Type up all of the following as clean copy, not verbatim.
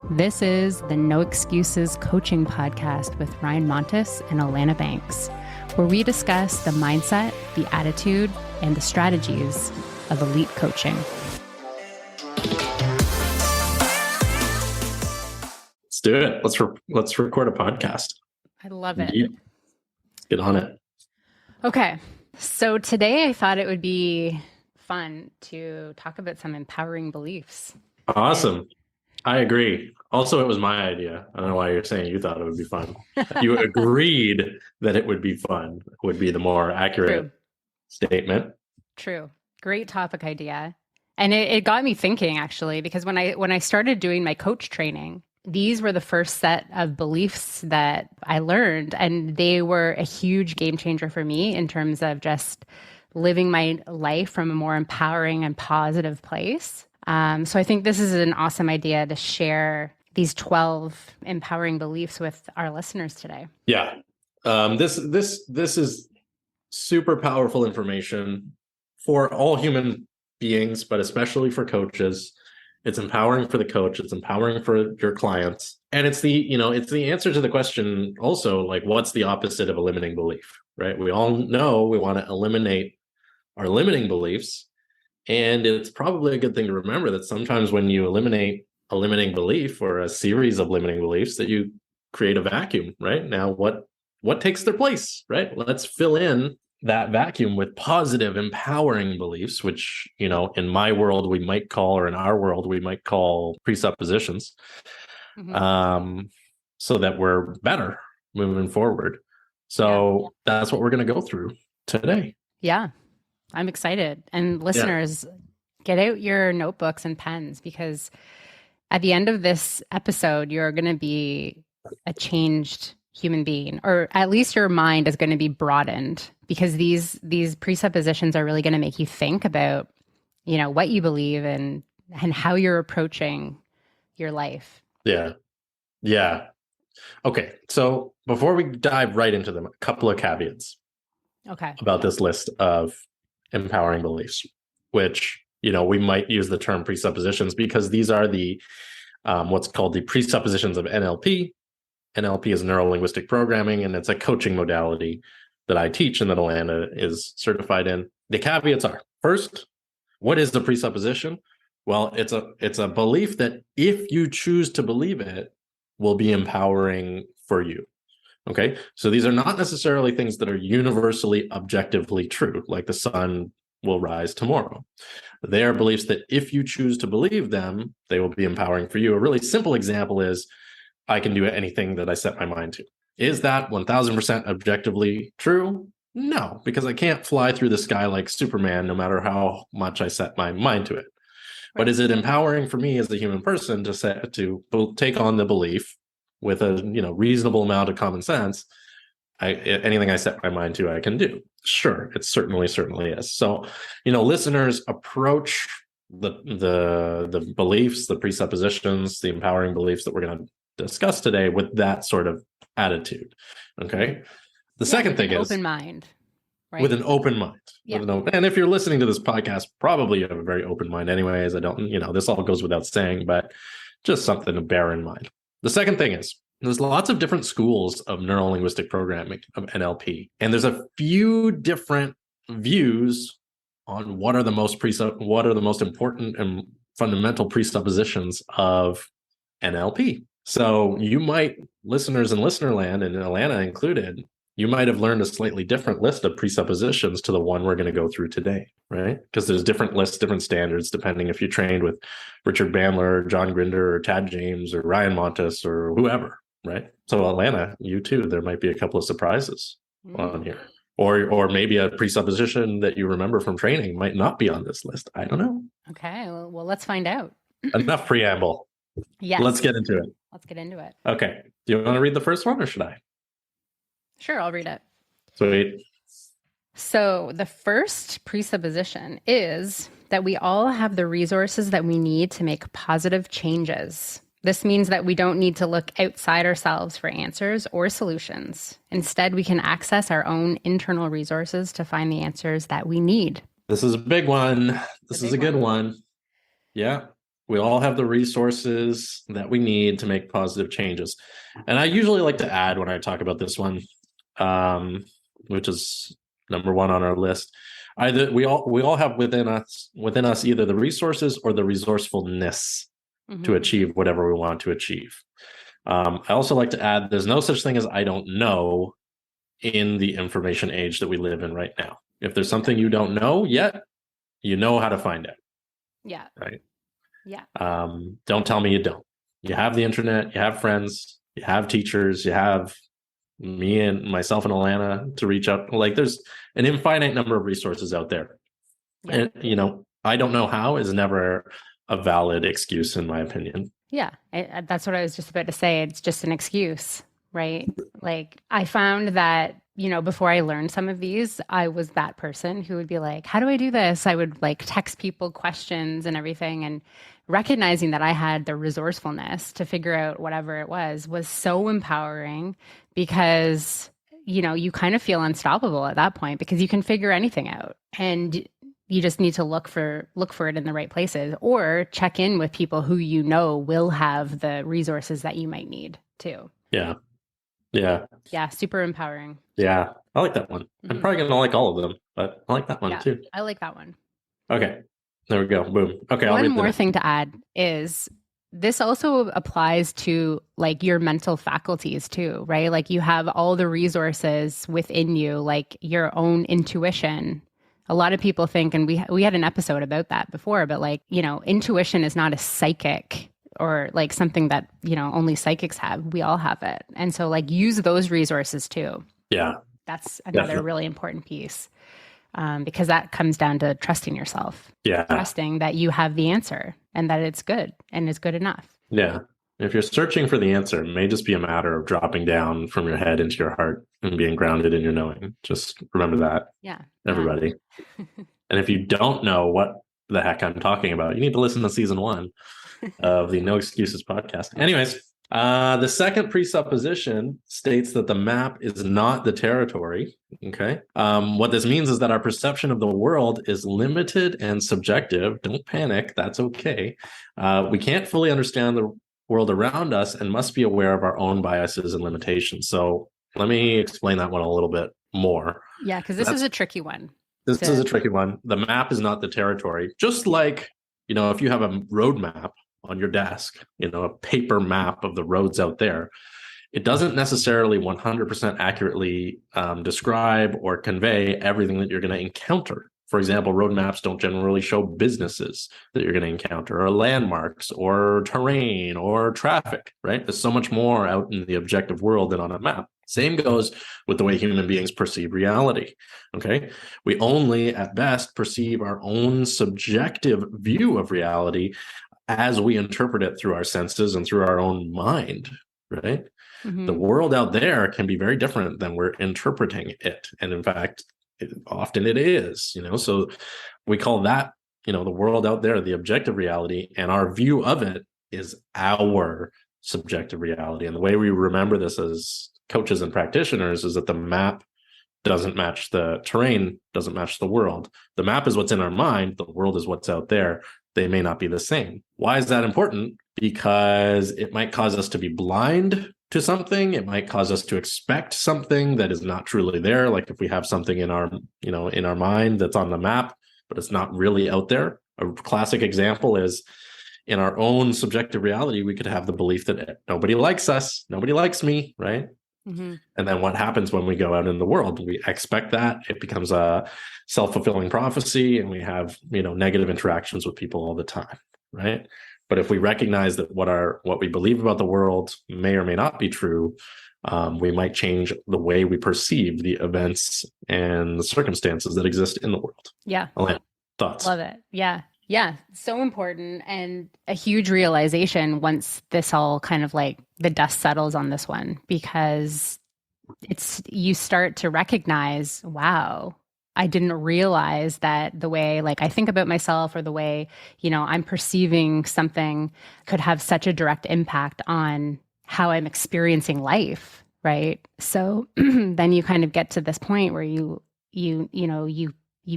This is the No Excuses Coaching Podcast with Ryan Montes and Alanna Banks, where we discuss the mindset, the attitude, and the strategies of elite coaching. Let's do it. Let's record a podcast. I love it. Indeed. Get on it. Okay. So today I thought it would be fun to talk about some empowering beliefs. Awesome. I agree. Also, it was my idea. I don't know why you're saying you thought it would be fun. You agreed that it would be fun, would be the more accurate statement. True. Great topic idea. And it got me thinking, actually, because when I started doing my coach training, these were the first set of beliefs that I learned, and they were a huge game changer for me in terms of just living my life from a more empowering and positive place. So I think this is an awesome idea to share these 12 empowering beliefs with our listeners today. Yeah. This is super powerful information for all human beings, but especially for coaches. It's empowering for the coach. It's empowering for your clients. And it's the answer to the question also, like, what's the opposite of a limiting belief, right? We all know we want to eliminate our limiting beliefs. And it's probably a good thing to remember that sometimes when you eliminate a limiting belief or a series of limiting beliefs, that you create a vacuum, right? Now, what takes their place, right? Let's fill in that vacuum with positive, empowering beliefs, which, in my world, we might call, or in our world, we might call presuppositions, so that we're better moving forward. So that's what we're going to go through today. Yeah. I'm excited. And listeners, get out your notebooks and pens, because at the end of this episode, you're going to be a changed human being, or at least your mind is going to be broadened, because these presuppositions are really going to make you think about, what you believe and how you're approaching your life. Yeah. Yeah. Okay. So before we dive right into them, a couple of caveats about this list of empowering beliefs, which, we might use the term presuppositions because these are the what's called the presuppositions of NLP. NLP is neuro-linguistic programming, and it's a coaching modality that I teach and that Alanna is certified in. The caveats are, first, what is the presupposition? Well, it's a belief that if you choose to believe it, will be empowering for you. Okay, so these are not necessarily things that are universally objectively true, like the sun will rise tomorrow. They are beliefs that if you choose to believe them, they will be empowering for you. A really simple example is, I can do anything that I set my mind to. Is that 1000% objectively true? No, because I can't fly through the sky like Superman, no matter how much I set my mind to it. But is it empowering for me as a human person to take on the belief with a reasonable amount of common sense? Anything I set my mind to, I can do. Sure, it certainly is. So, listeners, approach the beliefs, the presuppositions, the empowering beliefs that we're going to discuss today with that sort of attitude. Okay. The second thing is open mind. Right? With an open mind. Yeah. And if you're listening to this podcast, probably you have a very open mind anyways. I don't, this all goes without saying, but just something to bear in mind. The second thing is, there's lots of different schools of neuro-linguistic programming, of NLP, and there's a few different views on what are the most important and fundamental presuppositions of NLP. So you might, listeners in Listenerland, and Alanna included, you might have learned a slightly different list of presuppositions to the one we're going to go through today, right? Because there's different lists, different standards, depending if you trained with Richard Bandler, John Grinder, or Tad James, or Ryan Montes, or whoever, right? So Alanna, you too, there might be a couple of surprises on here. Or maybe a presupposition that you remember from training might not be on this list. I don't know. Okay, well, let's find out. Enough preamble. Yes. Let's get into it. Okay. Do you want to read the first one, or should I? Sure, I'll read it. Sweet. So the first presupposition is that we all have the resources that we need to make positive changes. This means that we don't need to look outside ourselves for answers or solutions. Instead, we can access our own internal resources to find the answers that we need. This is a big one. This is a good one. Yeah. We all have the resources that we need to make positive changes. And I usually like to add when I talk about this one, which is number one on our list, either we all have within us either the resources or the resourcefulness to achieve whatever we want to achieve. I also like to add there's no such thing as I don't know in the information age that we live in right now. If there's something you don't know yet, you know how to find it. Yeah. Right. Yeah. Don't tell me you don't. You have the internet, you have friends, you have teachers, you have me and myself and Alanna to reach out. Like there's an infinite number of resources out there. Yeah. And, I don't know how is never a valid excuse in my opinion. Yeah. That's what I was just about to say. It's just an excuse, right? Like I found that, before I learned some of these, I was that person who would be like, how do I do this? I would like text people questions and everything. And recognizing that I had the resourcefulness to figure out whatever it was so empowering because, you kind of feel unstoppable at that point because you can figure anything out and you just need to look for it in the right places or check in with people who will have the resources that you might need too. Yeah. Yeah. Yeah. Super empowering. Yeah. I like that one. Mm-hmm. I'm probably going to like all of them, but I like that one too. I like that one. Okay. There we go. Boom. Okay. One more thing to add is this also applies to like your mental faculties too, right? Like you have all the resources within you, like your own intuition. A lot of people think, and we had an episode about that before, but like, intuition is not a psychic or like something that, only psychics have. We all have it. And so like use those resources too. Yeah. That's another really important piece because that comes down to trusting yourself. Yeah. Trusting that you have the answer and that it's good and it's good enough. Yeah. If you're searching for the answer, it may just be a matter of dropping down from your head into your heart and being grounded in your knowing. Just remember that. Yeah. Everybody. Yeah. And if you don't know what the heck I'm talking about, you need to listen to season 1 of the No Excuses podcast. Anyways, the second presupposition states that the map is not the territory. Okay. What this means is that our perception of the world is limited and subjective. Don't panic. That's okay. We can't fully understand the world around us and must be aware of our own biases and limitations. So let me explain that one a little bit more. Yeah, because this is a tricky one. This is a tricky one. The map is not the territory. Just like, if you have a road map on your desk, a paper map of the roads out there, it doesn't necessarily 100% accurately describe or convey everything that you're going to encounter. For example, road maps don't generally show businesses that you're going to encounter or landmarks or terrain or traffic, right? There's so much more out in the objective world than on a map. Same goes with the way human beings perceive reality, okay? We only, at best, perceive our own subjective view of reality as we interpret it through our senses and through our own mind, right? Mm-hmm. The world out there can be very different than we're interpreting it. And in fact, often it is, so we call that, the world out there, the objective reality, and our view of it is our subjective reality. And the way we remember this as coaches and practitioners is that the map doesn't match the terrain, doesn't match the world. The map is what's in our mind. The world is what's out there. They may not be the same. Why is that important? Because it might cause us to be blind to something. It might cause us to expect something that is not truly there. Like if we have something in our, in our mind that's on the map, but it's not really out there. A classic example is in our own subjective reality, we could have the belief that nobody likes us, nobody likes me, right? Mm-hmm. And then what happens when we go out in the world? We expect that. It becomes a self-fulfilling prophecy, and we have, negative interactions with people all the time, right? But if we recognize that what we believe about the world may or may not be true, we might change the way we perceive the events and the circumstances that exist in the world. Yeah. Alanna, thoughts? Love it. Yeah. Yeah. So important. And a huge realization once this all kind of like the dust settles on this one, because you start to recognize, wow, I didn't realize that the way like I think about myself or the way, I'm perceiving something could have such a direct impact on how I'm experiencing life. Right. So then you kind of get to this point where you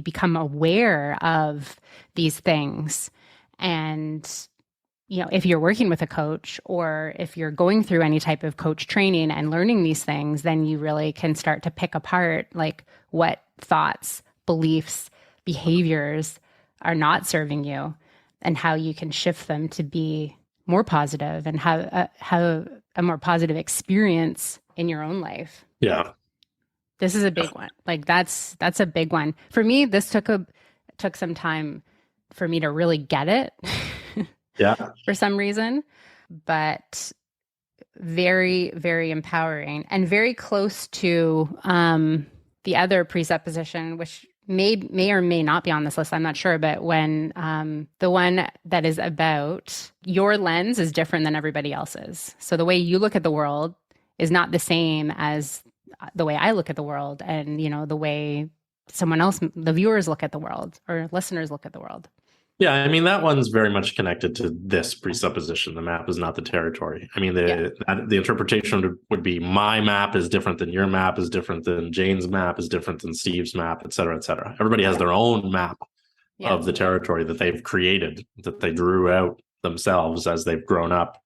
become aware of these things and if you're working with a coach or if you're going through any type of coach training and learning these things, then you really can start to pick apart like what thoughts, beliefs, behaviors are not serving you and how you can shift them to be more positive and have a more positive experience in your own life. Yeah. This is a big one. Like that's a big one. For me, this took some time for me to really get it. Yeah. For some reason, but very, very empowering and very close to the other presupposition, which may or may not be on this list. I'm not sure, but when the one that is about your lens is different than everybody else's. So the way you look at the world is not the same as the way I look at the world, and the way someone else, the viewers, look at the world or listeners look at the world. Yeah, I mean, that one's very much connected to this presupposition. The map is not the territory. I mean, the interpretation would be my map is different than your map, is different than Jane's map, is different than Steve's map, et cetera, et cetera. Everybody has their own map of the territory that they've created, that they drew out themselves as they've grown up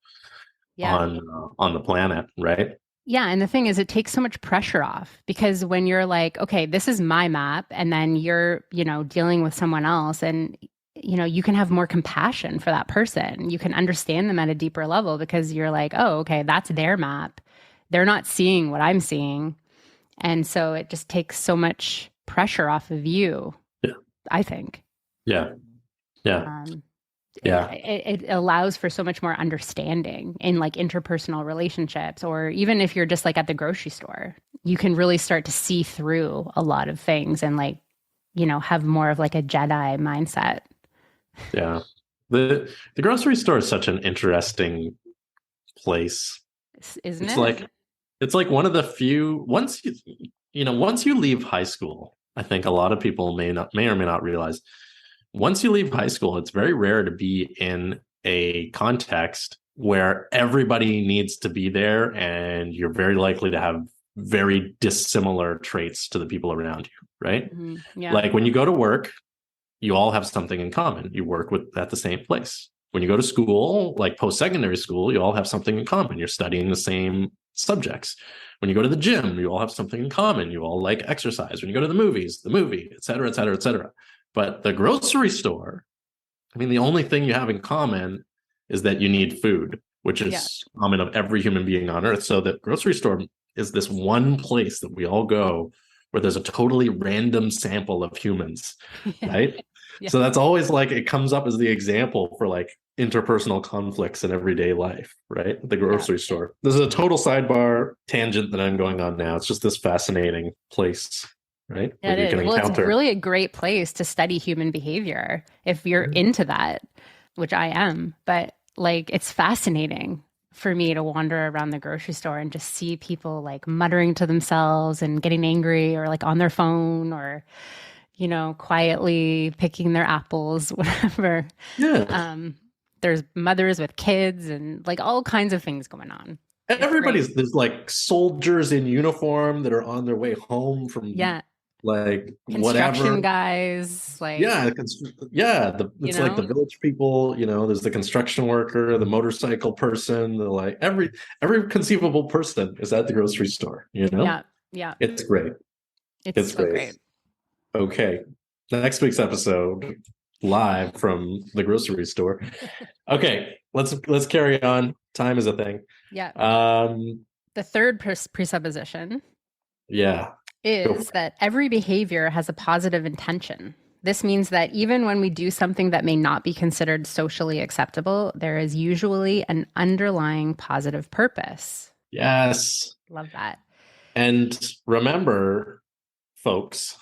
on the planet, right? Yeah. And the thing is, it takes so much pressure off, because when you're like, okay, this is my map, and then you're, dealing with someone else, and you can have more compassion for that person. You can understand them at a deeper level because you're like, oh, okay, that's their map. They're not seeing what I'm seeing. And so it just takes so much pressure off of you, I think. Yeah. Yeah. It allows for so much more understanding in like interpersonal relationships, or even if you're just like at the grocery store, you can really start to see through a lot of things and like, have more of like a Jedi mindset. Yeah. The grocery store is such an interesting place. Isn't it? It's like one of the few, once you leave high school, I think a lot of people may or may not realize, once you leave high school, it's very rare to be in a context where everybody needs to be there, and you're very likely to have very dissimilar traits to the people around you, right? Mm-hmm. Yeah. Like when you go to work, you all have something in common. You work at the same place. When you go to school, like post-secondary school, you all have something in common. You're studying the same subjects. When you go to the gym, you all have something in common. You all like exercise. When you go to the movies, the movie, et cetera, et cetera, et cetera. But the grocery store, I mean, the only thing you have in common is that you need food, which is common of every human being on earth. So the grocery store is this one place that we all go where there's a totally random sample of humans, right? Yeah. So that's always like, it comes up as the example for like interpersonal conflicts in everyday life, right? The grocery store. This is a total sidebar tangent that I'm going on now. It's just this fascinating place, right? Yeah, it is. Well, it's really a great place to study human behavior if you're into that, which I am. But like, it's fascinating for me to wander around the grocery store and just see people like muttering to themselves and getting angry, or like on their phone, or quietly picking their apples, whatever. Yeah. There's mothers with kids and like all kinds of things going on. There's like soldiers in uniform that are on their way home from like construction guys, like it's like the village people, there's the construction worker, the motorcycle person, like every conceivable person is at the grocery store, yeah it's great. It's so great. Okay, next week's episode, live from the grocery store. Okay, let's carry on. Time is a thing. Yeah. The third presupposition is that every behavior has a positive intention. This means that even when we do something that may not be considered socially acceptable, there is usually an underlying positive purpose. Yes. Love that. And remember, folks,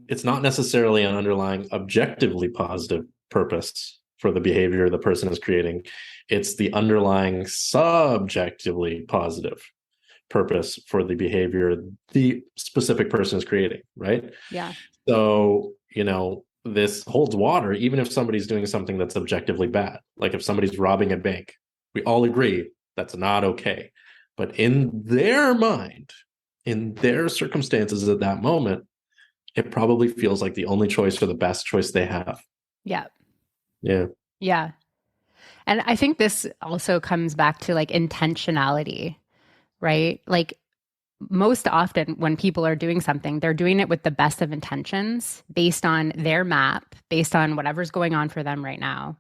it's not necessarily an underlying objectively positive purpose for the behavior the person is creating. It's the underlying subjectively positive purpose for the behavior the specific person is creating, right? Yeah. So, this holds water even if somebody's doing something that's objectively bad. Like if somebody's robbing a bank, we all agree that's not okay. But in their mind, in their circumstances at that moment, it probably feels like the only choice or the best choice they have. Yeah. Yeah. Yeah. And I think this also comes back to like intentionality, right? Like most often when people are doing something, they're doing it with the best of intentions based on their map, based on whatever's going on for them right now.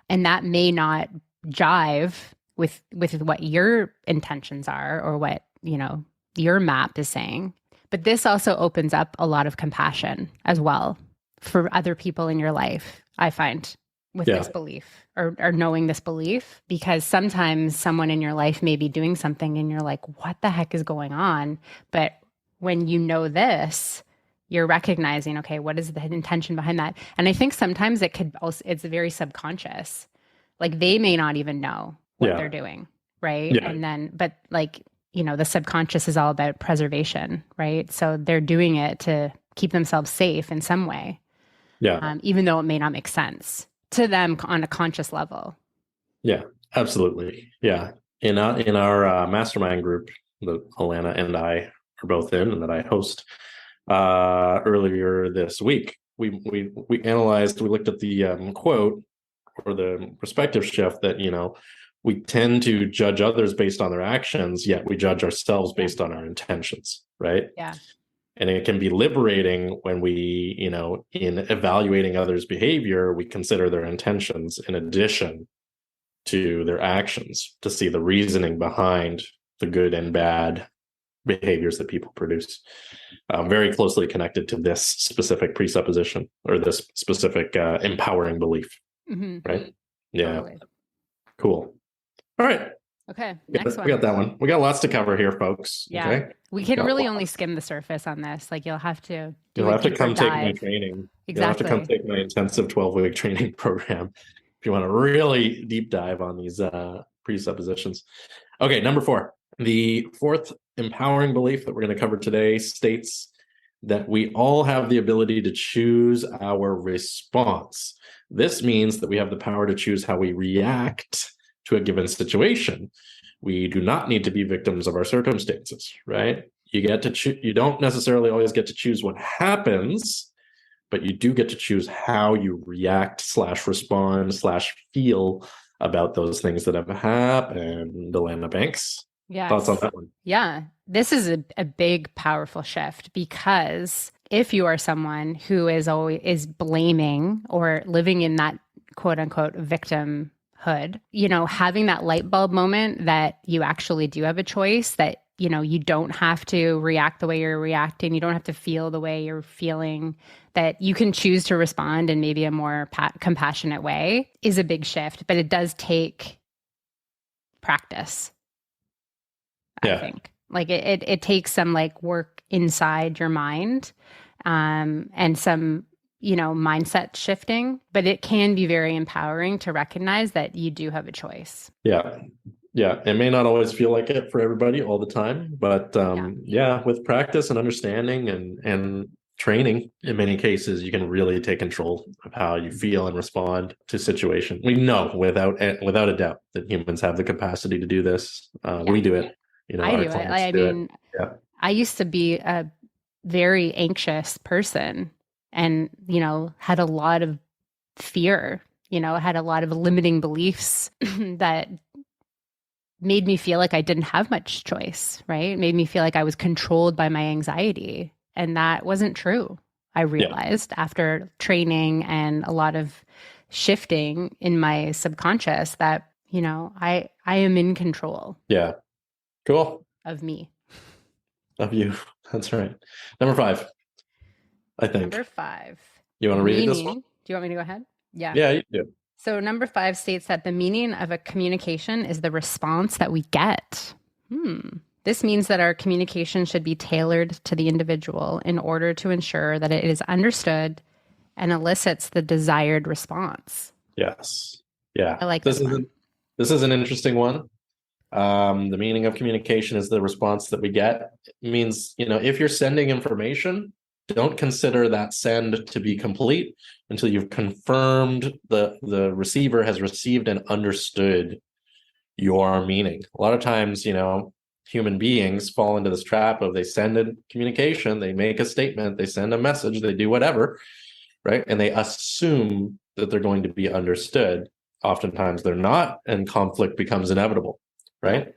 And that may not jive with what your intentions are or what, you know, your map is saying. But this also opens up a lot of compassion as well for other people in your life, I find, with this belief or knowing this belief, because sometimes someone in your life may be doing something and you're like, what the heck is going on? But when you know this, you're recognizing, okay, what is the intention behind that? And I think sometimes it could also, it's very subconscious. Like they may not even know what they're doing, right? Yeah. And then, but like, you know, the subconscious is all about preservation, right? So they're doing it to keep themselves safe in some way. Yeah. Even though it may not make sense to them on a conscious level. Yeah, absolutely. Yeah. In our mastermind group that Alanna and I are both in and that I host earlier this week, we analyzed, we looked at the quote or the perspective shift that, you know, we tend to judge others based on their actions, yet we judge ourselves based on our intentions, right? Yeah. And it can be liberating when we, you know, in evaluating others' behavior, we consider their intentions in addition to their actions to see the reasoning behind the good and bad behaviors that people produce. Very closely connected to this specific presupposition or this specific empowering belief, right? Yeah. Totally. Cool. All right. Okay. Next one. We got that one. We got lots to cover here, folks. Yeah. Okay. We can really only skim the surface on this. Like you'll have to do You'll have to come take my training. Exactly. You'll have to come take my intensive 12-week training program if you want to really deep dive on these presuppositions. Okay, number 4. The fourth empowering belief that we're going to cover today states that we all have the ability to choose our response. This means that we have the power to choose how we react to a given situation. We do not need to be victims of our circumstances, right? You get to you don't necessarily always get to choose what happens, but you do get to choose how you react / respond / feel about those things that have happened. Alanna Banks. Yeah. Thoughts on that one? Yeah. This is a big, powerful shift, because if you are someone who is blaming or living in that quote unquote victimhood, you know, having that light bulb moment that you actually do have a choice, that, you know, you don't have to react the way you're reacting. You don't have to feel the way you're feeling, that you can choose to respond in maybe a more compassionate way, is a big shift, but it does take practice. I think like it takes some like work inside your mind, and some, you know, mindset shifting, but it can be very empowering to recognize that you do have a choice. Yeah. It may not always feel like it for everybody all the time, but with practice and understanding and training, in many cases, you can really take control of how you feel and respond to situations. We know without a doubt that humans have the capacity to do this. We do it. You know, I do it. I mean, I used to be a very anxious person and, you know, had a lot of fear, you know, had a lot of limiting beliefs that made me feel like I didn't have much choice, right? It made me feel like I was controlled by my anxiety. And that wasn't true. I realized after training and a lot of shifting in my subconscious that, you know, I am in control. Yeah. Cool. Of me. Of you. That's right. Number 5, I think. Number 5. You want to read this one? Do you want me to go ahead? Yeah. Yeah, you do. So number 5 states that the meaning of a communication is the response that we get. This means that our communication should be tailored to the individual in order to ensure that it is understood and elicits the desired response. Yes. Yeah. I like this one. This is an interesting one. The meaning of communication is the response that we get. It means, you know, if you're sending information, don't consider that send to be complete until you've confirmed the receiver has received and understood your meaning. A lot of times, you know, human beings fall into this trap of they send a communication, they make a statement, they send a message, they do whatever, right? And they assume that they're going to be understood. oftentimes they're not, and conflict becomes inevitable, right?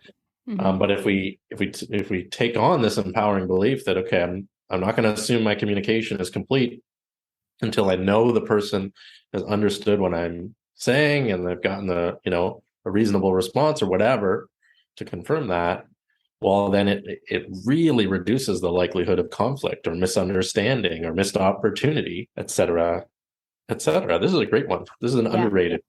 But if we take on this empowering belief that, okay, I'm not going to assume my communication is complete until I know the person has understood what I'm saying and they've gotten a reasonable response or whatever to confirm that, well, then it really reduces the likelihood of conflict or misunderstanding or missed opportunity, et cetera, et cetera. This is a great one. This is an underrated.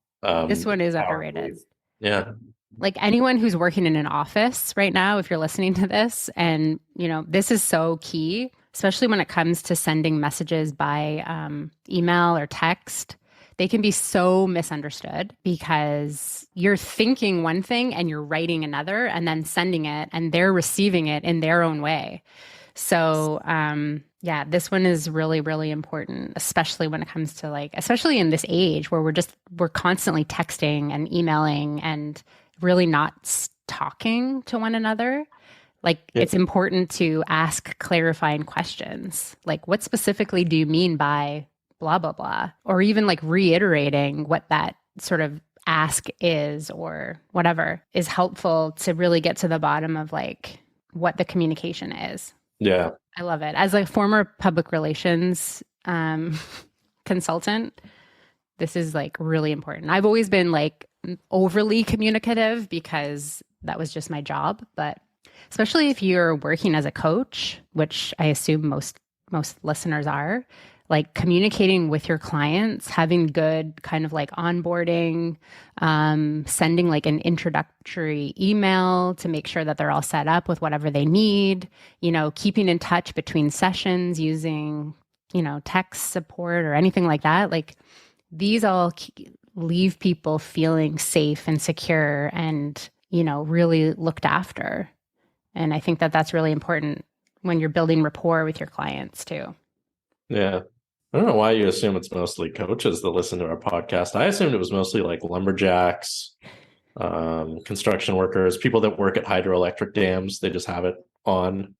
This one is underrated. Belief. Yeah. Like anyone who's working in an office right now, if you're listening to this, and this is so key, especially when it comes to sending messages by email or text. They can be so misunderstood because you're thinking one thing and you're writing another and then sending it, and they're receiving it in their own way. So this one is really, really important, especially when it comes to especially in this age where we're constantly texting and emailing and really not talking to one another. It's important to ask clarifying questions. Like, what specifically do you mean by blah, blah, blah? Or even reiterating what that sort of ask is or whatever is helpful to really get to the bottom of what the communication is. Yeah. I love it. As a former public relations consultant, this is really important. I've always been overly communicative because that was just my job, but especially if you're working as a coach, which I assume most listeners are, communicating with your clients, having good kind of onboarding, sending an introductory email to make sure that they're all set up with whatever they need, keeping in touch between sessions using, text support or anything like that. These all leave people feeling safe and secure and, really looked after. And I think that that's really important when you're building rapport with your clients too. Yeah. I don't know why you assume it's mostly coaches that listen to our podcast. I assumed it was mostly lumberjacks, construction workers, people that work at hydroelectric dams. They just have it on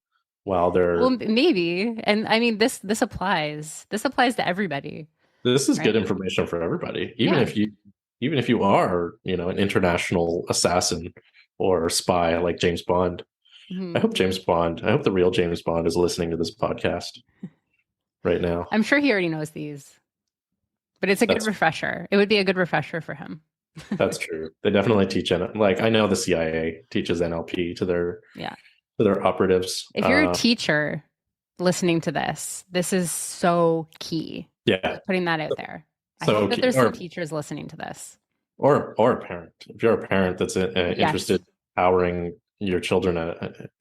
while they're... Well, maybe. And I mean, this applies. This applies to everybody. This is good information for everybody. Even if you are, an international assassin or spy like James Bond. Mm-hmm. I hope the real James Bond is listening to this podcast right now. I'm sure he already knows these, but it's a good refresher. It would be a good refresher for him. That's true. They definitely teach I know the CIA teaches NLP to their operatives. If you're a teacher listening to this is so key. Yeah. Putting that out there. So I hope that there's some teachers listening to this. Or a parent. If you're a parent that's interested in empowering your children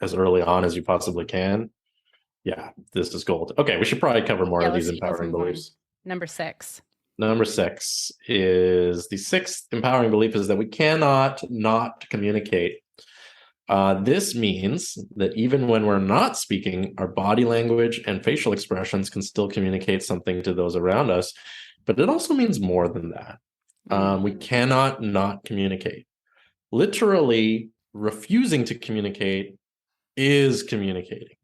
as early on as you possibly can, this is gold. Okay, we should probably cover more of these empowering beliefs. Number 6. Number 6 is the 6th empowering belief is that we cannot not communicate. This means that even when we're not speaking, our body language and facial expressions can still communicate something to those around us. But it also means more than that. We cannot not communicate. Literally, refusing to communicate is communicating.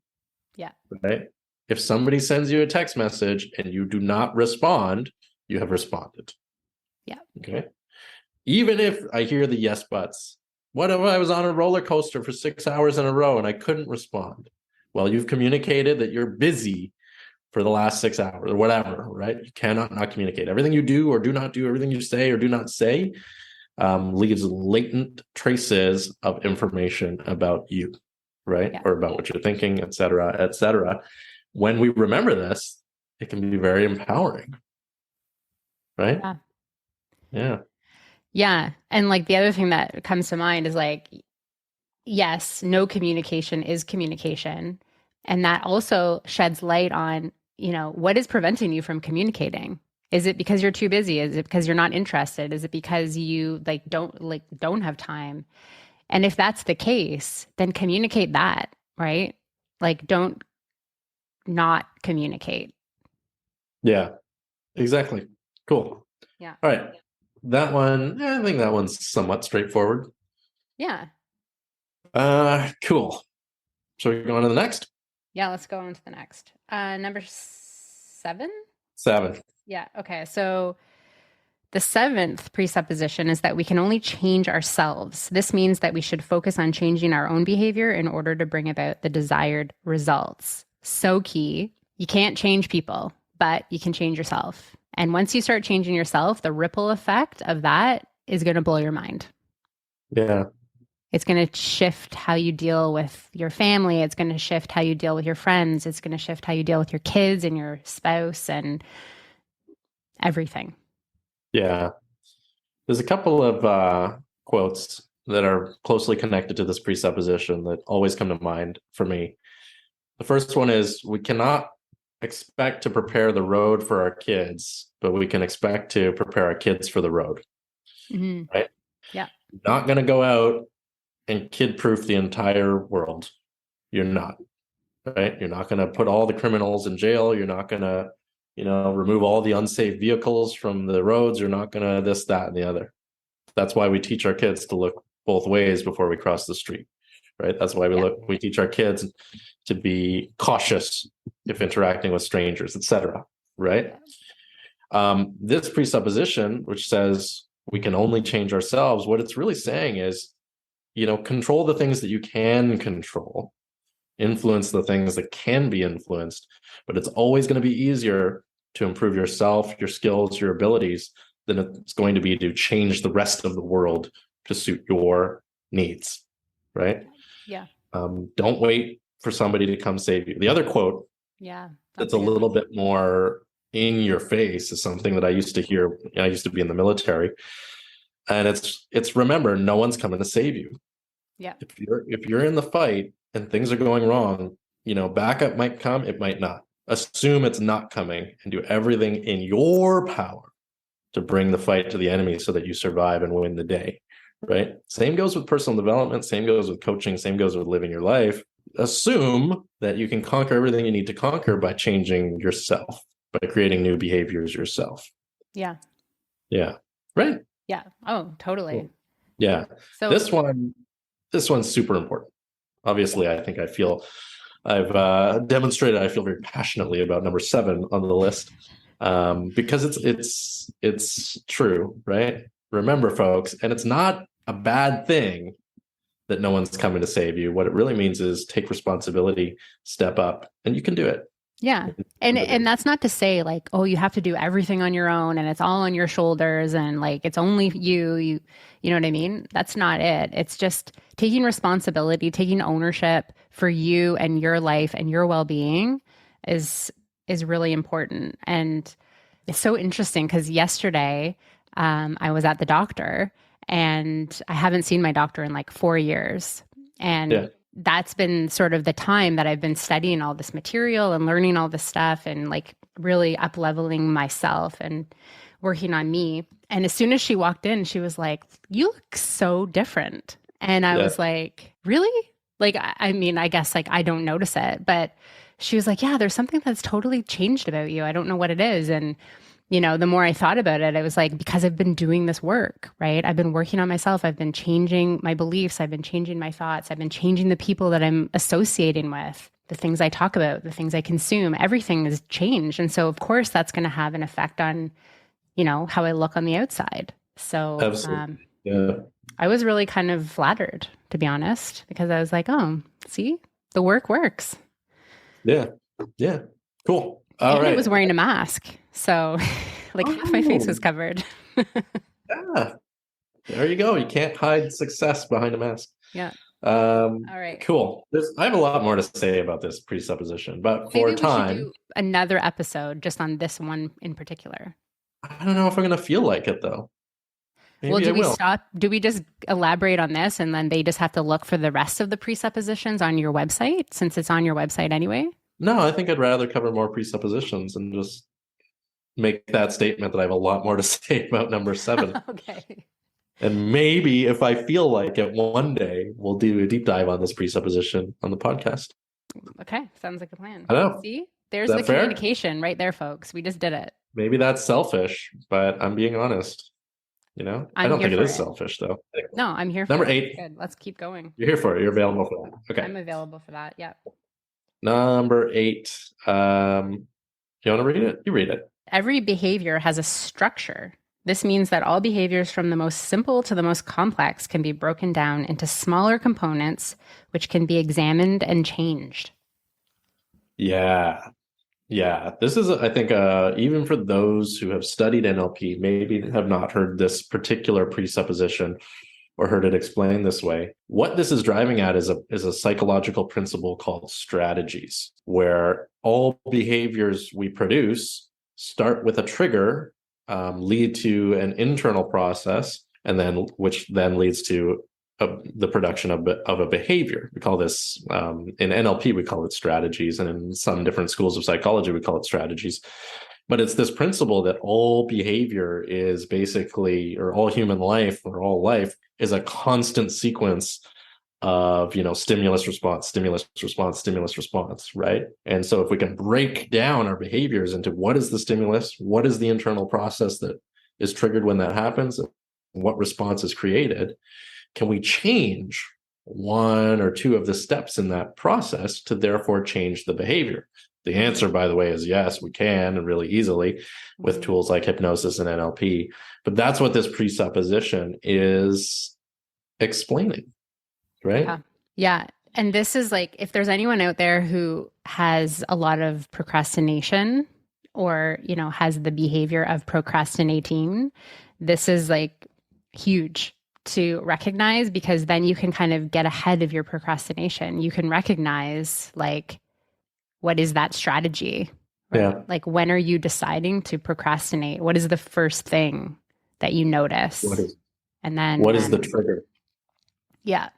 Yeah. Right? If somebody sends you a text message and you do not respond, you have responded. Yeah. Okay. Even if I hear the yes buts. What if I was on a roller coaster for 6 hours in a row and I couldn't respond? Well, you've communicated that you're busy for the last 6 hours or whatever, right? You cannot not communicate. Everything you do or do not do, everything you say or do not say leaves latent traces of information about you, right? Or about what you're thinking, et cetera, et cetera. When we remember this, it can be very empowering, right? Yeah. Yeah. And the other thing that comes to mind is yes, no communication is communication. And that also sheds light on, what is preventing you from communicating? Is it because you're too busy? Is it because you're not interested? Is it because you don't have time? And if that's the case, then communicate that, right? Don't not communicate. Yeah, exactly. Cool. Yeah. All right. That one, I think that one's somewhat straightforward. Yeah. Cool. So we go on to the next? Yeah, let's go on to the next. Number 7? 7. Yeah. Okay. So The seventh presupposition is that we can only change ourselves. This means that we should focus on changing our own behavior in order to bring about the desired results. So key. You can't change people, but you can change yourself. And once you start changing yourself, the ripple effect of that is going to blow your mind. Yeah. It's going to shift how you deal with your family. It's going to shift how you deal with your friends. It's going to shift how you deal with your kids and your spouse and everything. Yeah. There's a couple of quotes that are closely connected to this presupposition that always come to mind for me. The first one is, we cannot expect to prepare the road for our kids, but we can expect to prepare our kids for the road. Mm-hmm. Right? Yeah. You're not going to go out and kid-proof the entire world. You're not. Right? You're not going to put all the criminals in jail. You're not going to remove all the unsafe vehicles from the roads. You're not going to this, that, and the other. That's why we teach our kids to look both ways before we cross the street, right? That's why we teach our kids to be cautious if interacting with strangers, etc. Right? This presupposition, which says we can only change ourselves, what it's really saying is, control the things that you can control, influence the things that can be influenced, but it's always going to be easier to improve yourself, your skills, your abilities than it's going to be to change the rest of the world to suit your needs, right? Yeah. Don't wait for somebody to come save you. The other quote, that's a little bit more in your face, is something that I used to hear. I used to be in the military, and it's remember, no one's coming to save you. Yeah. If you're in the fight and things are going wrong, backup might come, it might not. Assume it's not coming and do everything in your power to bring the fight to the enemy so that you survive and win the day, right? Same goes with personal development, same goes with coaching, same goes with living your life. Assume that you can conquer everything you need to conquer by changing yourself, by creating new behaviors yourself. Yeah. Yeah. Right? Yeah. Oh, totally. Cool. Yeah. So this one's super important. Obviously, I think I've demonstrated I feel very passionately about number 7 on the list, because it's true, right? Remember, folks, and it's not a bad thing that no one's coming to save you. What it really means is take responsibility, step up, and you can do it. Yeah. And that's not to say like, oh, you have to do everything on your own and it's all on your shoulders and like it's only you know what I mean? That's not it. It's just taking responsibility, taking ownership for you and your life and your well-being is really important. And it's so interesting because yesterday I was at the doctor and I haven't seen my doctor in like 4 years. And that's been sort of the time that I've been studying all this material and learning all this stuff and like really up-leveling myself and working on me. And as soon as she walked in, she was like, "You look so different." And I was like, "Really?" Like, I mean, I guess like I don't notice it, but she was like, "Yeah, there's something that's totally changed about you. I don't know what it is." And the more I thought about it, I was like, because I've been doing this work, right? I've been working on myself. I've been changing my beliefs. I've been changing my thoughts. I've been changing the people that I'm associating with, the things I talk about, the things I consume. Everything has changed. And so, of course, that's going to have an effect on, how I look on the outside. So I was really kind of flattered, to be honest, because I was like, oh, see, the work works. Yeah. Yeah. Cool. All right. I was wearing a mask. So like half my face was covered. Yeah. There you go. You can't hide success behind a mask. Yeah. All right. Cool. I have a lot more to say about this presupposition, but maybe we should do another episode just on this one in particular. I don't know if I'm going to feel like it though. Maybe do we just elaborate on this and then they just have to look for the rest of the presuppositions on your website since it's on your website anyway? No, I think I'd rather cover more presuppositions and just make that statement that I have a lot more to say about number 7. Okay. And maybe if I feel like it one day, we'll do a deep dive on this presupposition on the podcast. Okay. Sounds like a plan. I know. See? There's the communication right there, folks. We just did it. Maybe that's selfish, but I'm being honest. I don't think it is selfish though. No, I'm here for number 8. Good. Let's keep going. You're here for it. You're available for that. Okay. I'm available for that. Yeah. Number 8. You want to read it? You read it. Every behavior has a structure. This means that all behaviors from the most simple to the most complex can be broken down into smaller components, which can be examined and changed. Yeah. Yeah. This is, I think, even for those who have studied NLP, maybe have not heard this particular presupposition or heard it explained this way. What this is driving at is a psychological principle called strategies, where all behaviors we produce start with a trigger, lead to an internal process, and then which then leads to the production of a behavior. We call this, in NLP, we call it strategies. And in some different schools of psychology, we call it strategies. But it's this principle that all behavior is basically, or all human life, or all life is a constant sequence of, stimulus response, stimulus response, stimulus response, right? And so if we can break down our behaviors into what is the stimulus, what is the internal process that is triggered when that happens, and what response is created, can we change one or two of the steps in that process to therefore change the behavior? The answer, by the way, is yes, we can, and really easily with tools like hypnosis and NLP. But that's what this presupposition is explaining, right? Yeah. And this is like, if there's anyone out there who has a lot of procrastination or, has the behavior of procrastinating, this is like huge to recognize, because then you can kind of get ahead of your procrastination. You can recognize, like, what is that strategy? Right? Yeah. Like, when are you deciding to procrastinate? What is the first thing that you notice? And then what is the trigger? Yeah.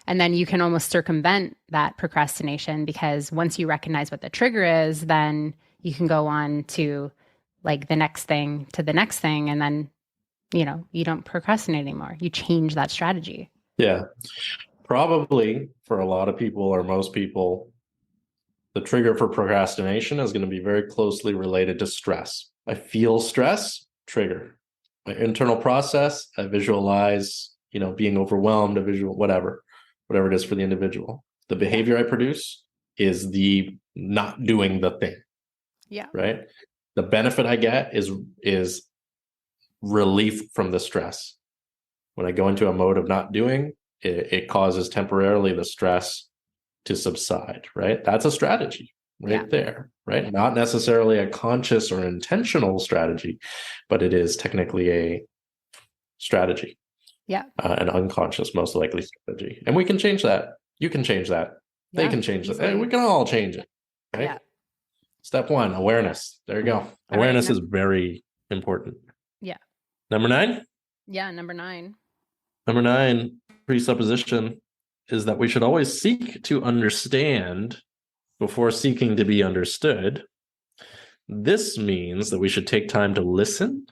And then you can almost circumvent that procrastination, because once you recognize what the trigger is, then you can go on to like the next thing, and then you don't procrastinate anymore. You change that strategy. Yeah. Probably for a lot of people, or most people, the trigger for procrastination is going to be very closely related to stress. I feel stress, trigger. My internal process, I visualize, being overwhelmed, a visual, whatever it is for the individual. The behavior I produce is the not doing the thing. Yeah. Right. The benefit I get is relief from the stress. When I go into a mode of not doing, it causes temporarily the stress to subside, right? That's a strategy there, right? Not necessarily a conscious or intentional strategy, but it is technically a strategy. Yeah. An unconscious, most likely strategy. And we can change that. You can change that. They can change that. Hey, we can all change it, right? Yeah. Step 1, awareness. There you go. Awareness is very important. Yeah. Number 9? Yeah, number 9. Number 9, presupposition is that we should always seek to understand before seeking to be understood. This means that we should take time to listen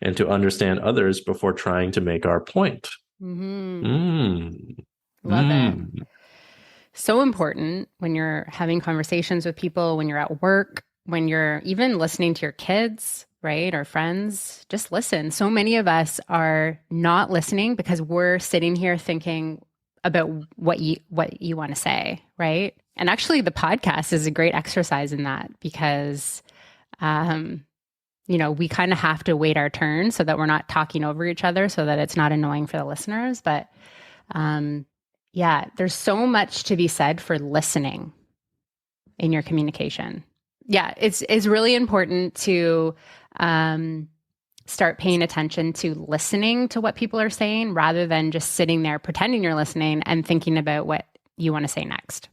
and to understand others before trying to make our point. Mm-hmm. Love it. So important when you're having conversations with people, when you're at work, when you're even listening to your kids, right? Or friends, just listen. So many of us are not listening because we're sitting here thinking about what you want to say, right? And actually the podcast is a great exercise in that, because we kind of have to wait our turn so that we're not talking over each other, so that it's not annoying for the listeners. But there's so much to be said for listening in your communication. Yeah, it's really important to start paying attention to listening to what people are saying, rather than just sitting there pretending you're listening and thinking about what you want to say next.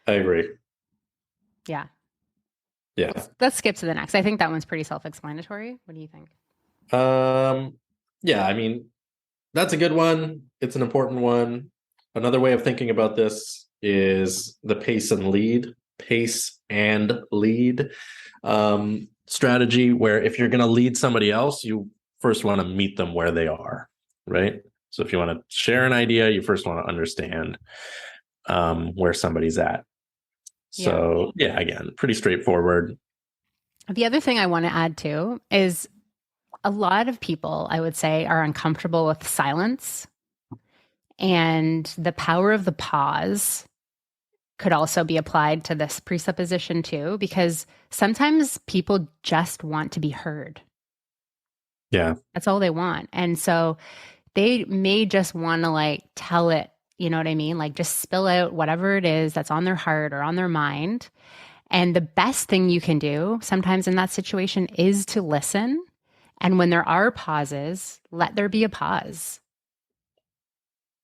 I agree. Yeah. Yeah. Let's skip to the next. I think that one's pretty self-explanatory. What do you think? Yeah, I mean, that's a good one. It's an important one. Another way of thinking about this is the pace and lead strategy, where if you're going to lead somebody else, you first want to meet them where they are, right? So if you want to share an idea, you first want to understand where somebody's at. So again, pretty straightforward. The other thing I want to add too is a lot of people, I would say, are uncomfortable with silence, and the power of the pause could also be applied to this presupposition too, because sometimes people just want to be heard. Yeah. That's all they want. And so they may just want to like tell it, you know what I mean? Like just spill out whatever it is that's on their heart or on their mind. And the best thing you can do sometimes in that situation is to listen. And when there are pauses, let there be a pause.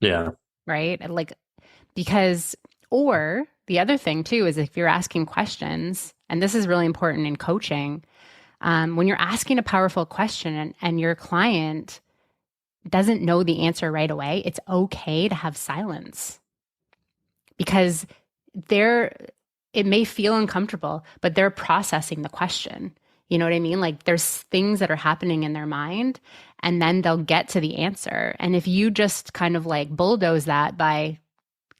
Yeah. Right? Like, because, or the other thing too is if you're asking questions, and this is really important in coaching, when you're asking a powerful question and your client doesn't know the answer right away, it's okay to have silence because it may feel uncomfortable, but they're processing the question. You know what I mean? Like there's things that are happening in their mind and then they'll get to the answer. And if you just kind of like bulldoze that by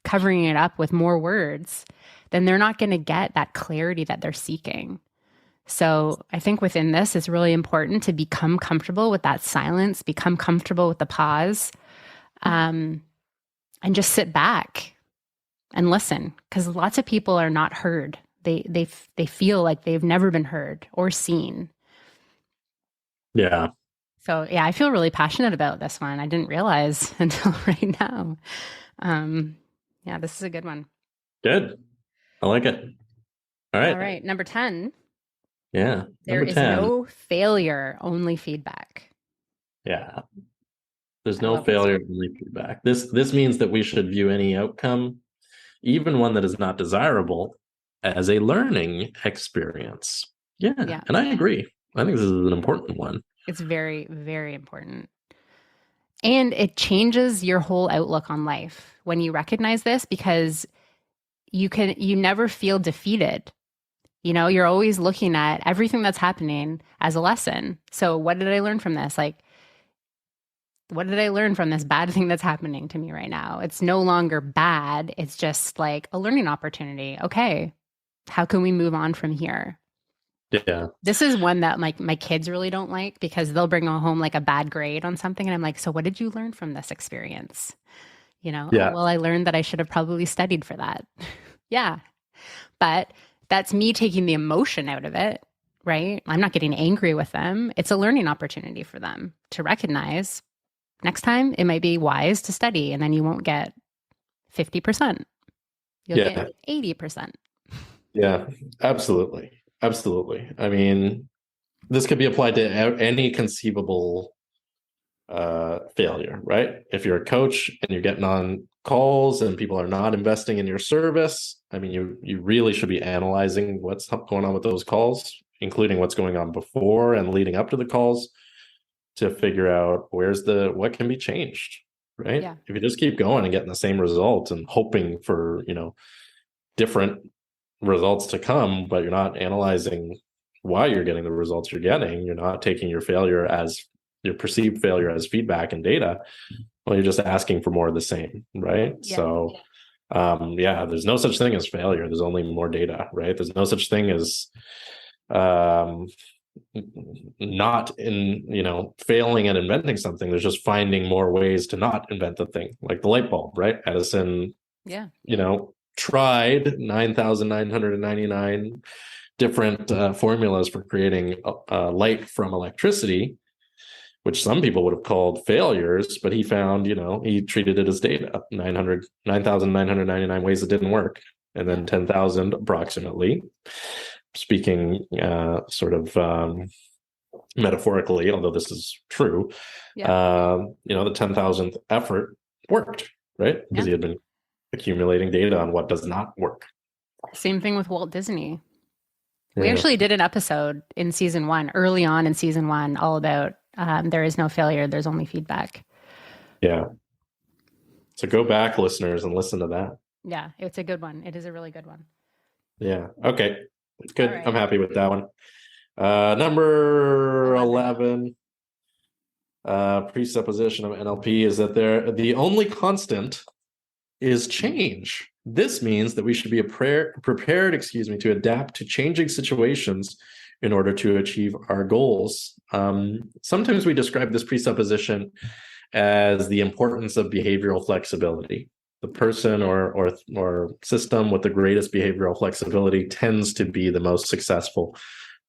covering it up with more words, then they're not going to get that clarity that they're seeking. So I think within this, it's really important to become comfortable with that silence, become comfortable with the pause, and just sit back and listen. Because lots of people are not heard. They feel like they've never been heard or seen. Yeah. So yeah, I feel really passionate about this one. I didn't realize until right now. Yeah, this is a good one. Good. I like it. All right. All right. Number 10. Yeah. There is no failure, only feedback. Yeah. There's no failure, only feedback. This means that we should view any outcome, even one that is not desirable, as a learning experience. Yeah. And I agree. I think this is an important one. It's very, very important. And it changes your whole outlook on life when you recognize this, because you never feel defeated. You know, you're always looking at everything that's happening as a lesson. So what did I learn from this? Like, what did I learn from this bad thing that's happening to me right now? It's no longer bad. It's just like a learning opportunity. Okay, how can we move on from here? Yeah. This is one that my kids really don't like because they'll bring home like a bad grade on something. And I'm like, so what did you learn from this experience? You know, yeah. Oh, well, I learned that I should have probably studied for that. Yeah. But that's me taking the emotion out of it, right? I'm not getting angry with them. It's a learning opportunity for them to recognize next time it might be wise to study and then you won't get 50%. You'll get 80%. Yeah, absolutely. Absolutely. I mean, this could be applied to any conceivable failure, right? If you're a coach and you're getting on calls and people are not investing in your service, I mean, you really should be analyzing what's going on with those calls, including what's going on before and leading up to the calls, to figure out what can be changed, right? Yeah. If you just keep going and getting the same results and hoping for, different results to come, but you're not analyzing why you're getting the results you're getting, you're not taking your perceived failure as feedback and data, well, you're just asking for more of the same, right? Yeah. So there's no such thing as failure. There's only more data, right? There's no such thing as not failing at inventing something. There's just finding more ways to not invent the thing, like the light bulb, right? Edison tried 9,999 different formulas for creating light from electricity, which some people would have called failures, but he found, he treated it as data, 9,999 ways it didn't work, and then 10,000 approximately, speaking sort of metaphorically, although this is true, the 10,000th effort worked, right? Because he had been accumulating data on what does not work. Same thing with Walt Disney. We actually did an episode in season 1, early on in season 1, all about there is no failure, there's only feedback. Yeah. So go back, listeners, and listen to that. Yeah, it's a good one. It is a really good one. Yeah. Okay. Good. Right. I'm happy with that one. Number 11, presupposition of NLP is that the only constant is change. This means that we should be prepared, to adapt to changing situations in order to achieve our goals. Sometimes we describe this presupposition as the importance of behavioral flexibility. The person or system with the greatest behavioral flexibility tends to be the most successful,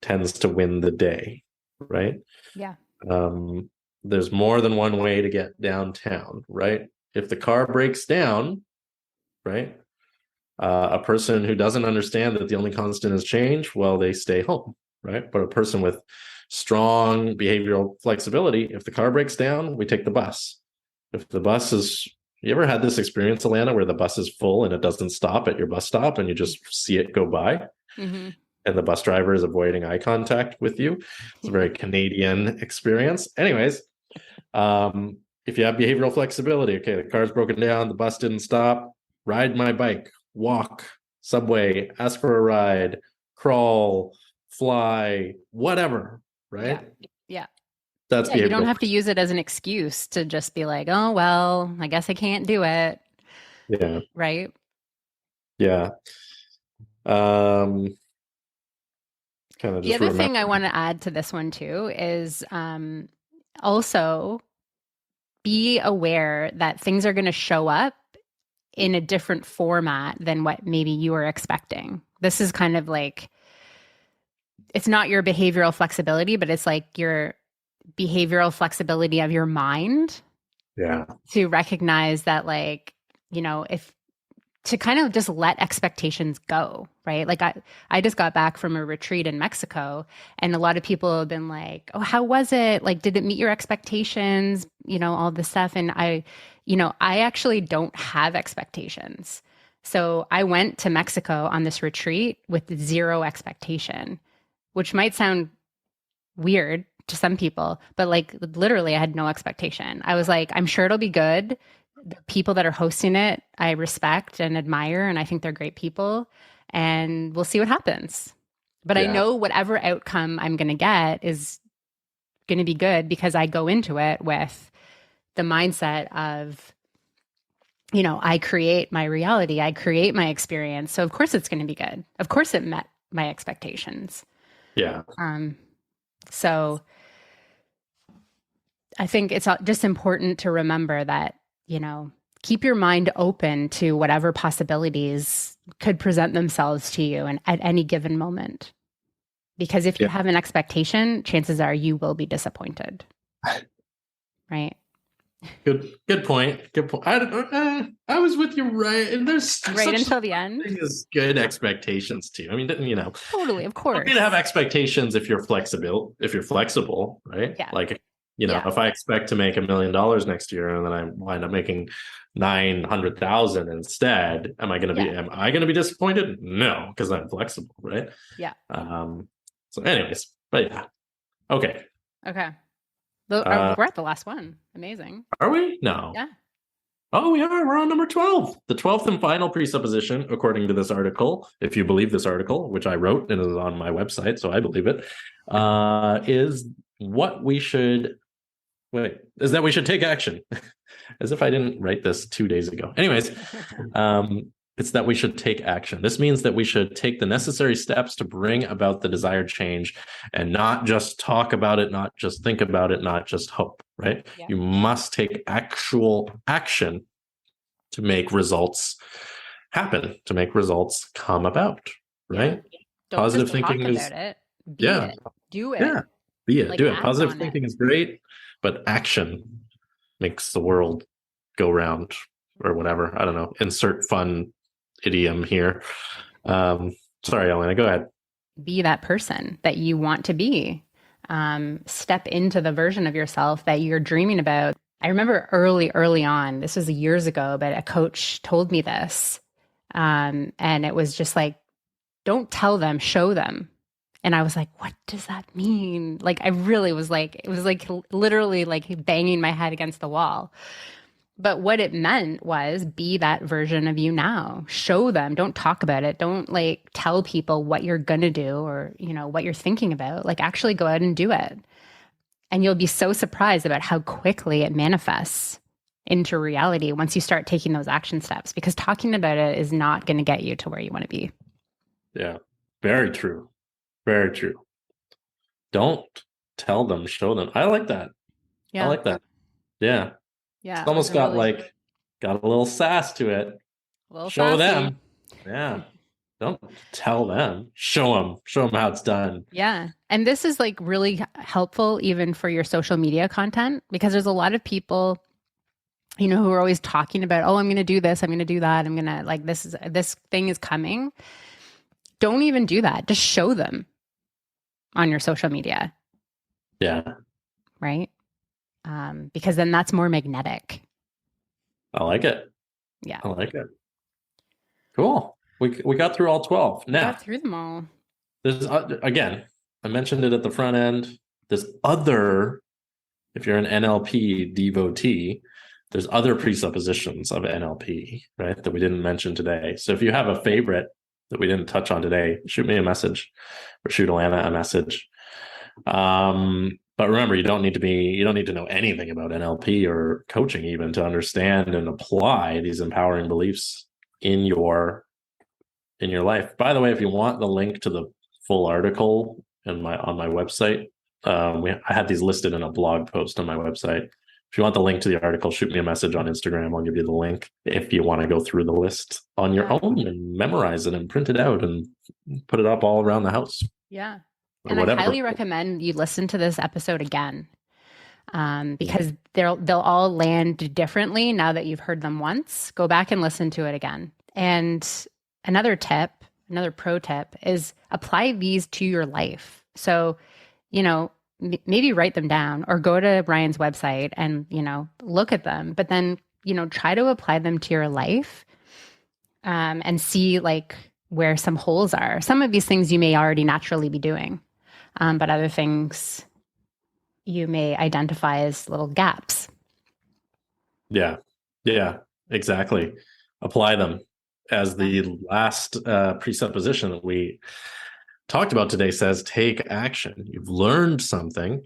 tends to win the day, right? Yeah. There's more than one way to get downtown, right? If the car breaks down, right, a person who doesn't understand that the only constant is change, well, they stay home, right? But a person with strong behavioral flexibility, if the car breaks down, we take the bus. If the bus is, you ever had this experience, Alanna, where the bus is full and it doesn't stop at your bus stop and you just see it go by? Mm-hmm. And the bus driver is avoiding eye contact with you. It's a very Canadian experience. Anyways, if you have behavioral flexibility, okay, the car's broken down, the bus didn't stop, ride my bike, walk, subway, ask for a ride, crawl, fly, whatever, right? Yeah. That's you don't have to use it as an excuse to just be like, oh, well, I guess I can't do it. Yeah. Right? Yeah. Kind of the other thing I want to add to this one too is also be aware that things are going to show up in a different format than what maybe you were expecting. This is kind of like, it's not your behavioral flexibility, but it's like your behavioral flexibility of your mind. Yeah. To recognize that, like, you know, if to kind of just let expectations go, right? Like I just got back from a retreat in Mexico, and a lot of people have been like, oh, how was it? Like, did it meet your expectations? You know, all this stuff. And I actually don't have expectations. So I went to Mexico on this retreat with zero expectation, which might sound weird to some people, but like literally I had no expectation. I was like, I'm sure it'll be good. The people that are hosting it, I respect and admire, and I think they're great people, and we'll see what happens. But I know whatever outcome I'm going to get is going to be good because I go into it with the mindset of, you know, I create my reality, I create my experience. So of course it's going to be good. Of course it met my expectations. Yeah. So I think it's just important to remember that, you know, keep your mind open to whatever possibilities could present themselves to you and at any given moment. Because if you have an expectation, chances are you will be disappointed. Right? Good point. Good point. I was with you right. There's right until the end. Is good expectations too. I mean, you know, totally, of course. You have expectations if you're flexible. If you're flexible, right? Yeah. Like, you know, if I expect to make $1 million next year and then I wind up making 900,000 instead, am I going to be disappointed? No, because I'm flexible, right? Yeah. So, anyways, but yeah, okay. We're at the last one. Amazing. Are we? No. Yeah. Oh, we are. We're on number 12. The 12th and final presupposition, according to this article, if you believe this article, which I wrote and is on my website, so I believe it, is that we should take action. As if I didn't write this 2 days ago. Anyways, it's that we should take action. This means that we should take the necessary steps to bring about the desired change and not just talk about it, not just think about it, not just hope, right? Yeah. You must take actual action to make results happen, to make results come about, right? Yeah. Don't positive just thinking talk about it. Be it. Do it. Yeah. Be it. Do it. Positive thinking is great, but action makes the world go round or whatever. I don't know. Insert fun idiom here. Sorry, Alanna, go ahead. Be that person that you want to be. Step into the version of yourself that you're dreaming about. I remember early on, this was years ago, but a coach told me this. And it was just like, don't tell them, show them. And I was like, what does that mean? Like, I really was like, it was like literally like banging my head against the wall. But what it meant was be that version of you now. Show them. Don't talk about it. Don't like tell people what you're going to do or, you know, what you're thinking about. Like actually go out and do it. And you'll be so surprised about how quickly it manifests into reality once you start taking those action steps, because talking about it is not going to get you to where you want to be. Yeah, very true. Very true. Don't tell them, show them. I like that. Yeah. I like that. Yeah. Yeah. It's almost got a little sass to it. A little show sassy. them. Yeah. Don't tell them. Show them how it's done. Yeah. And this is like really helpful even for your social media content, because there's a lot of people, you know, who are always talking about, oh, I'm going to do this, I'm going to do that, I'm going to like this thing is coming. Don't even do that. Just show them on your social media. Yeah. Right. Because then that's more magnetic. I like it. Yeah. I like it. Cool. We got through all 12. Now, got through them all. There's again, I mentioned it at the front end. There's other, if you're an NLP devotee, there's other presuppositions of NLP, right, that we didn't mention today. So if you have a favorite that we didn't touch on today, shoot me a message or shoot Alanna a message. But remember, you don't need to know anything about NLP or coaching even to understand and apply these empowering beliefs in your life. By the way, if you want the link to the full article on my website, I had these listed in a blog post on my website. If you want the link to the article, shoot me a message on Instagram. I'll give you the link if you want to go through the list on your own and memorize it and print it out and put it up all around the house. Yeah. And whatever. I highly recommend you listen to this episode again, because they'll all land differently now that you've heard them once. Go back and listen to it again. And another pro tip is apply these to your life. So, you know, maybe write them down or go to Ryan's website and, you know, look at them, but then, you know, try to apply them to your life, and see like where some holes are. Some of these things you may already naturally be doing, but other things you may identify as little gaps. Yeah, exactly. Apply them. As the last presupposition that we talked about today says, take action. You've learned something.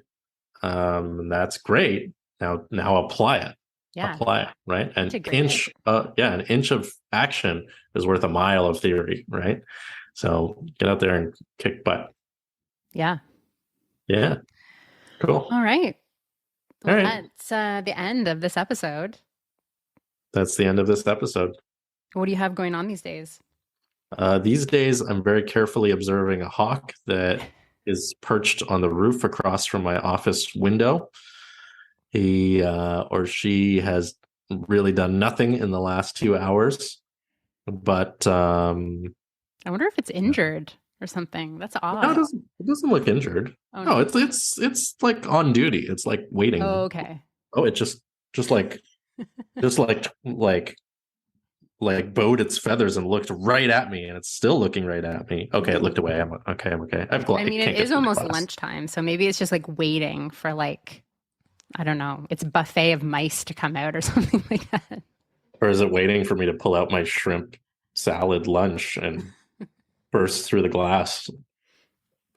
That's great. Now apply it. Yeah. Apply it, right? An inch of action is worth a mile of theory, right? So get out there and kick butt. Yeah. Yeah. Cool. All right. Well, all right. That's the end of this episode. That's the end of this episode. What do you have going on these days? These days, I'm very carefully observing a hawk that is perched on the roof across from my office window. He or she has really done nothing in the last 2 hours, but I wonder if it's injured or something. That's odd. No, it doesn't look injured. Oh, no, it's like on duty. It's like waiting. Oh, okay. Oh, it just like bowed its feathers and looked right at me, and it's still looking right at me. Okay, it looked away. I'm okay. It is almost lunchtime, so maybe it's just like waiting for like, I don't know, it's a buffet of mice to come out or something like that. Or is it waiting for me to pull out my shrimp salad lunch and burst through the glass?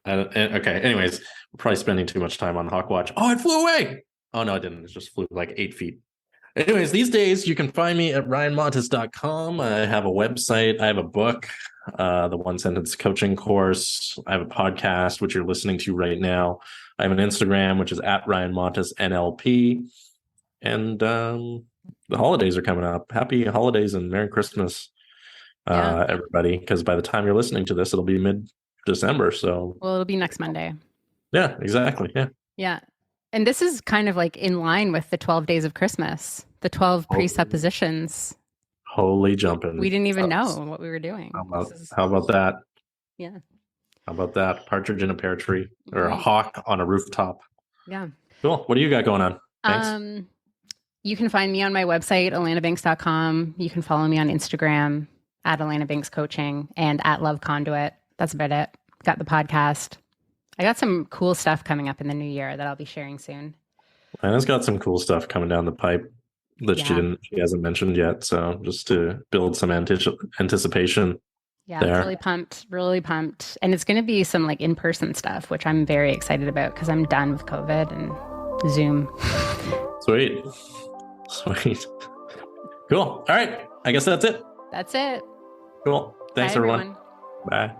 Okay, anyways, we're probably spending too much time on Hawkwatch. Oh, it flew away! Oh, no, it didn't. It just flew like 8 feet. Anyways, these days you can find me at ryanmontes.com. I have a website. I have a book, the one sentence coaching course. I have a podcast, which you're listening to right now. I have an Instagram, which is at ryanmontesnlp. And the holidays are coming up. Happy holidays and Merry Christmas, everybody. Because by the time you're listening to this, it'll be mid-December. So, well, it'll be next Monday. Yeah, exactly. Yeah. Yeah. And this is kind of like in line with the 12 days of Christmas, the 12 presuppositions. Holy jumping. We didn't even know what we were doing. How about that? Yeah. How about that? Partridge in a pear tree or a hawk on a rooftop. Yeah. Cool. What do you got going on? Thanks. You can find me on my website, alannabanks.com. You can follow me on Instagram at Alanna Banks Coaching and at Love Conduit. That's about it. Got the podcast. I got some cool stuff coming up in the new year that I'll be sharing soon. Anna's got some cool stuff coming down the pipe that she hasn't mentioned yet. So just to build some anticipation. Yeah, there. Really pumped. And it's going to be some like in-person stuff, which I'm very excited about because I'm done with COVID and Zoom. Sweet. Cool. All right. I guess that's it. That's it. Cool. Thanks, everyone. Bye.